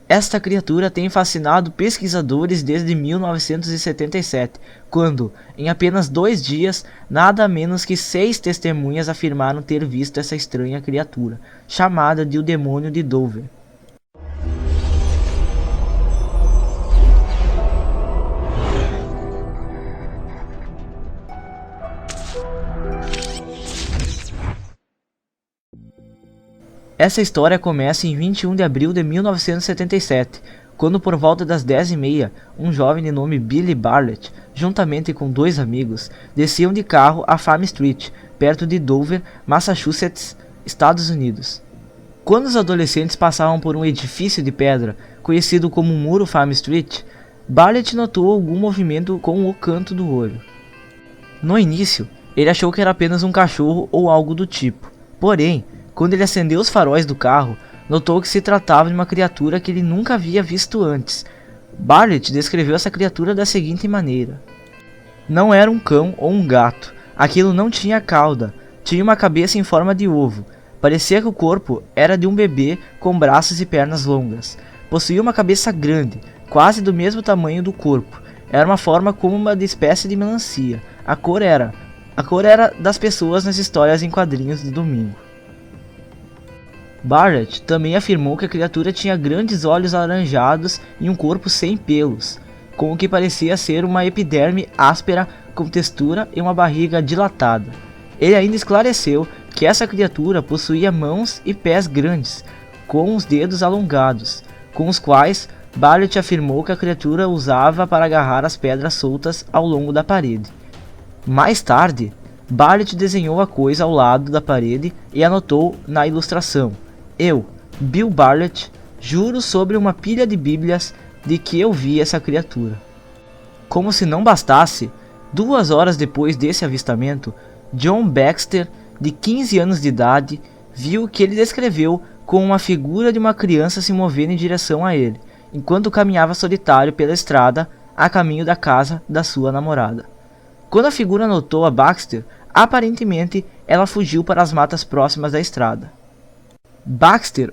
Esta criatura tem fascinado pesquisadores desde 1977, quando, em apenas 2 dias, nada menos que 6 testemunhas afirmaram ter visto essa estranha criatura, chamada de o Demônio de Dover. Essa história começa em 21 de abril de 1977, quando por volta das 10h30, um jovem de nome Billy Bartlett, juntamente com 2 amigos, desciam de carro a Farm Street, perto de Dover, Massachusetts, Estados Unidos. Quando os adolescentes passavam por um edifício de pedra, conhecido como Muro Farm Street, Bartlett notou algum movimento com o canto do olho. No início, ele achou que era apenas um cachorro ou algo do tipo, porém, quando ele acendeu os faróis do carro, notou que se tratava de uma criatura que ele nunca havia visto antes. Bartlett descreveu essa criatura da seguinte maneira: não era um cão ou um gato, aquilo não tinha cauda, tinha uma cabeça em forma de ovo, parecia que o corpo era de um bebê com braços e pernas longas, possuía uma cabeça grande, quase do mesmo tamanho do corpo, era uma forma como uma espécie de melancia, a cor era das pessoas nas histórias em quadrinhos de domingo. Bartlett também afirmou que a criatura tinha grandes olhos alaranjados e um corpo sem pelos, com o que parecia ser uma epiderme áspera com textura e uma barriga dilatada. Ele ainda esclareceu que essa criatura possuía mãos e pés grandes, com os dedos alongados, com os quais Bartlett afirmou que a criatura usava para agarrar as pedras soltas ao longo da parede. Mais tarde, Bartlett desenhou a coisa ao lado da parede e anotou na ilustração: eu, Bill Bartlett, juro sobre uma pilha de bíblias de que eu vi essa criatura. Como se não bastasse, 2 horas depois desse avistamento, John Baxter, de 15 anos de idade, viu o que ele descreveu como uma figura de uma criança se movendo em direção a ele, enquanto caminhava solitário pela estrada a caminho da casa da sua namorada. Quando a figura notou a Baxter, aparentemente ela fugiu para as matas próximas da estrada. Baxter,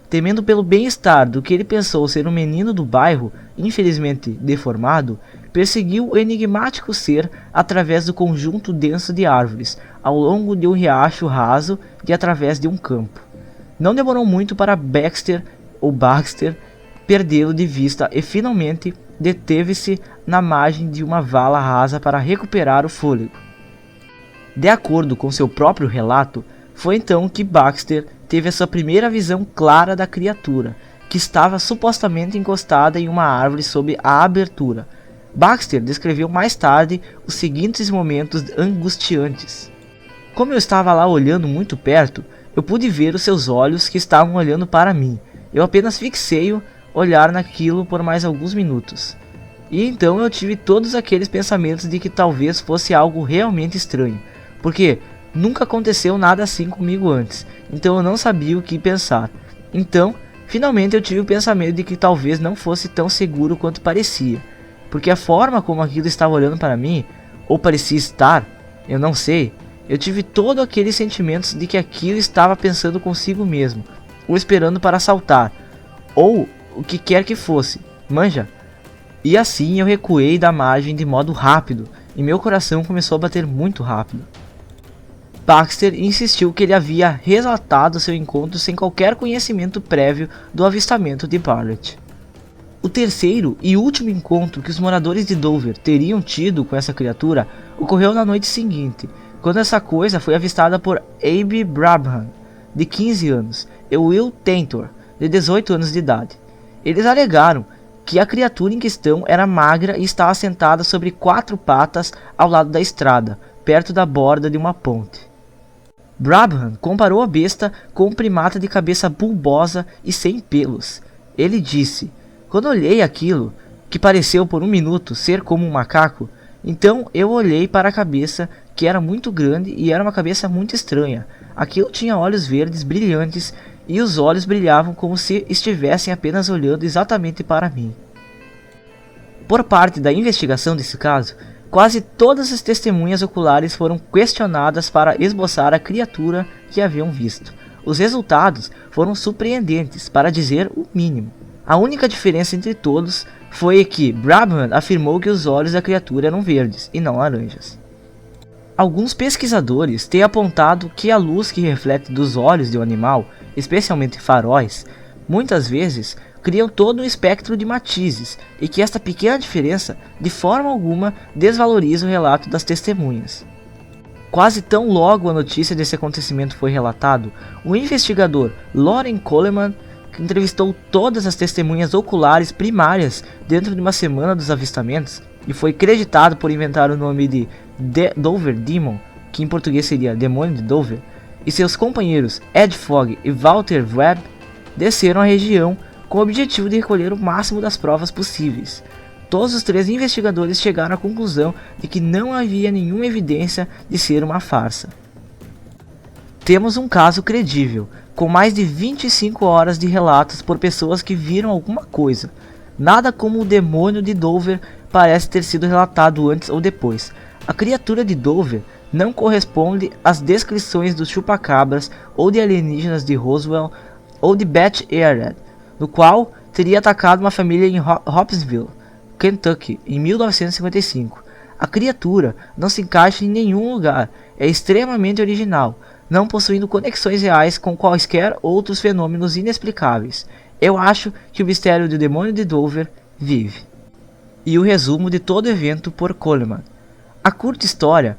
temendo pelo bem-estar do que ele pensou ser um menino do bairro, infelizmente deformado, perseguiu o enigmático ser através do conjunto denso de árvores, ao longo de um riacho raso e através de um campo. Não demorou muito para Baxter perdê-lo de vista e finalmente deteve-se na margem de uma vala rasa para recuperar o fôlego. De acordo com seu próprio relato, foi então que Baxter teve a sua primeira visão clara da criatura, que estava supostamente encostada em uma árvore sob a abertura. Baxter descreveu mais tarde os seguintes momentos angustiantes. Como eu estava lá olhando muito perto, eu pude ver os seus olhos que estavam olhando para mim. Eu apenas fixei o olhar naquilo por mais alguns minutos. E então eu tive todos aqueles pensamentos de que talvez fosse algo realmente estranho, porque nunca aconteceu nada assim comigo antes, então eu não sabia o que pensar. Então, finalmente eu tive o pensamento de que talvez não fosse tão seguro quanto parecia, porque a forma como aquilo estava olhando para mim, ou parecia estar, eu não sei, eu tive todos aqueles sentimentos de que aquilo estava pensando consigo mesmo, ou esperando para assaltar, ou o que quer que fosse, manja? E assim eu recuei da margem de modo rápido, e meu coração começou a bater muito rápido. Baxter insistiu que ele havia relatado seu encontro sem qualquer conhecimento prévio do avistamento de Bartlett. O terceiro e último encontro que os moradores de Dover teriam tido com essa criatura ocorreu na noite seguinte, quando essa coisa foi avistada por Abe Brabham, de 15 anos, e Will Tentor, de 18 anos de idade. Eles alegaram que a criatura em questão era magra e estava sentada sobre 4 patas ao lado da estrada, perto da borda de uma ponte. Brabham comparou a besta com um primata de cabeça bulbosa e sem pelos. Ele disse: quando olhei aquilo, que pareceu por um minuto ser como um macaco, então eu olhei para a cabeça, que era muito grande e era uma cabeça muito estranha. Aquilo tinha olhos verdes brilhantes e os olhos brilhavam como se estivessem apenas olhando exatamente para mim. Por parte da investigação desse caso, quase todas as testemunhas oculares foram questionadas para esboçar a criatura que haviam visto. Os resultados foram surpreendentes, para dizer o mínimo. A única diferença entre todos foi que Brabham afirmou que os olhos da criatura eram verdes e não laranjas. Alguns pesquisadores têm apontado que a luz que reflete dos olhos de um animal, especialmente faróis, muitas vezes criam todo um espectro de matizes e que esta pequena diferença de forma alguma desvaloriza o relato das testemunhas. Quase tão logo a notícia desse acontecimento foi relatado, o investigador Loren Coleman, que entrevistou todas as testemunhas oculares primárias dentro de uma semana dos avistamentos e foi creditado por inventar o nome de Dover Demon, que em português seria Demônio de Dover, e seus companheiros Ed Fogg e Walter Webb desceram à região com o objetivo de recolher o máximo das provas possíveis. Todos os 3 investigadores chegaram à conclusão de que não havia nenhuma evidência de ser uma farsa. Temos um caso credível, com mais de 25 horas de relatos por pessoas que viram alguma coisa. Nada como o demônio de Dover parece ter sido relatado antes ou depois. A criatura de Dover não corresponde às descrições dos chupacabras ou de alienígenas de Roswell ou de Beth Ered, no qual teria atacado uma família em Hopkinsville, Kentucky, em 1955. A criatura não se encaixa em nenhum lugar, é extremamente original, não possuindo conexões reais com quaisquer outros fenômenos inexplicáveis. Eu acho que o mistério do demônio de Dover vive. E o resumo de todo o evento por Coleman. A curta história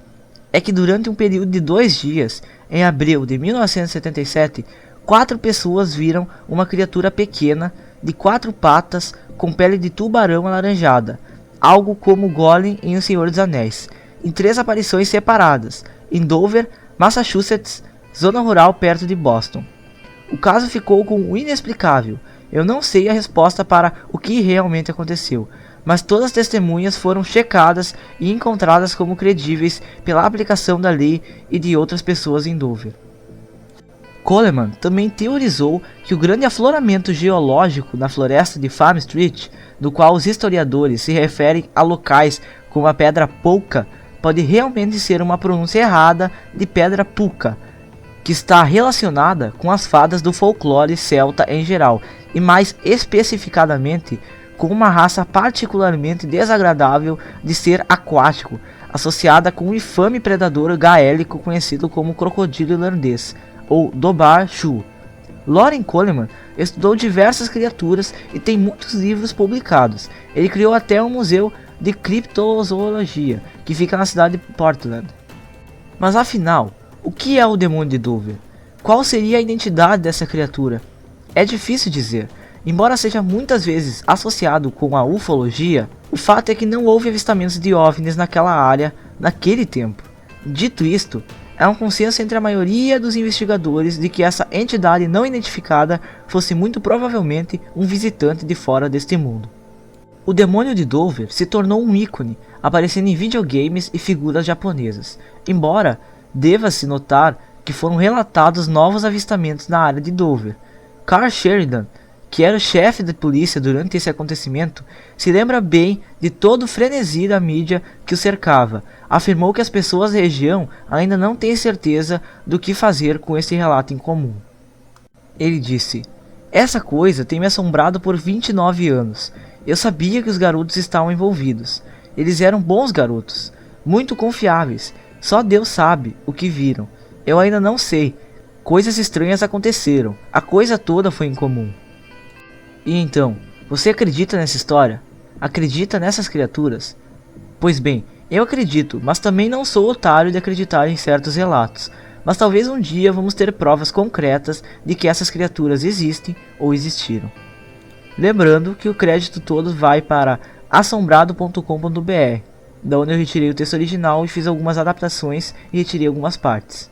é que durante um período de 2 dias, em abril de 1977, 4 pessoas viram uma criatura pequena, de 4 patas, com pele de tubarão alaranjada, algo como Golem em O Senhor dos Anéis, em 3 aparições separadas, em Dover, Massachusetts, zona rural perto de Boston. O caso ficou com o inexplicável. Eu não sei a resposta para o que realmente aconteceu, mas todas as testemunhas foram checadas e encontradas como credíveis pela aplicação da lei e de outras pessoas em Dover. Coleman também teorizou que o grande afloramento geológico na floresta de Farm Street, do qual os historiadores se referem a locais como a Pedra Pouca, pode realmente ser uma pronúncia errada de Pedra Puca, que está relacionada com as fadas do folclore celta em geral, e mais especificadamente com uma raça particularmente desagradável de ser aquático, associada com um infame predador gaélico conhecido como crocodilo irlandês, ou Dobar Shu. Loren Coleman estudou diversas criaturas e tem muitos livros publicados. Ele criou até um museu de criptozoologia, que fica na cidade de Portland. Mas afinal, o que é o demônio de Dover? Qual seria a identidade dessa criatura? É difícil dizer. Embora seja muitas vezes associado com a ufologia, o fato é que não houve avistamentos de OVNIs naquela área naquele tempo. Dito isto, há um consenso entre a maioria dos investigadores de que essa entidade não identificada fosse muito provavelmente um visitante de fora deste mundo. O demônio de Dover se tornou um ícone, aparecendo em videogames e figuras japonesas, embora deva-se notar que foram relatados novos avistamentos na área de Dover. Carl Sheridan, que era o chefe de polícia durante esse acontecimento, se lembra bem de todo o frenesi da mídia que o cercava. Afirmou que as pessoas da região ainda não têm certeza do que fazer com esse relato incomum. Ele disse: "Essa coisa tem me assombrado por 29 anos. Eu sabia que os garotos estavam envolvidos. Eles eram bons garotos, muito confiáveis. Só Deus sabe o que viram. Eu ainda não sei. Coisas estranhas aconteceram. A coisa toda foi incomum." E então, você acredita nessa história? Acredita nessas criaturas? Pois bem, eu acredito, mas também não sou otário de acreditar em certos relatos. Mas talvez um dia vamos ter provas concretas de que essas criaturas existem ou existiram. Lembrando que o crédito todo vai para assombrado.com.br, da onde eu retirei o texto original e fiz algumas adaptações e retirei algumas partes.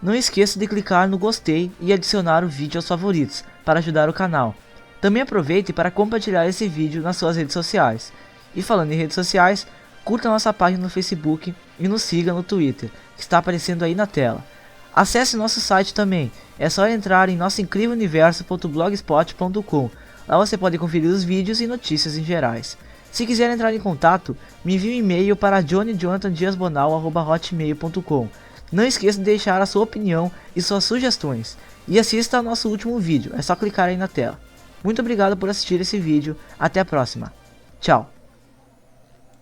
Não esqueça de clicar no gostei e adicionar o vídeo aos favoritos para ajudar o canal. Também aproveite para compartilhar esse vídeo nas suas redes sociais. E falando em redes sociais, curta nossa página no Facebook e nos siga no Twitter, que está aparecendo aí na tela. Acesse nosso site também, é só entrar em nossoincríveluniverso.blogspot.com. Lá você pode conferir os vídeos e notícias em gerais. Se quiser entrar em contato, me envie um e-mail para johnnyjonathandiasbonal@hotmail.com. Não esqueça de deixar a sua opinião e suas sugestões. E assista ao nosso último vídeo, é só clicar aí na tela. Muito obrigado por assistir esse vídeo, até a próxima. Tchau.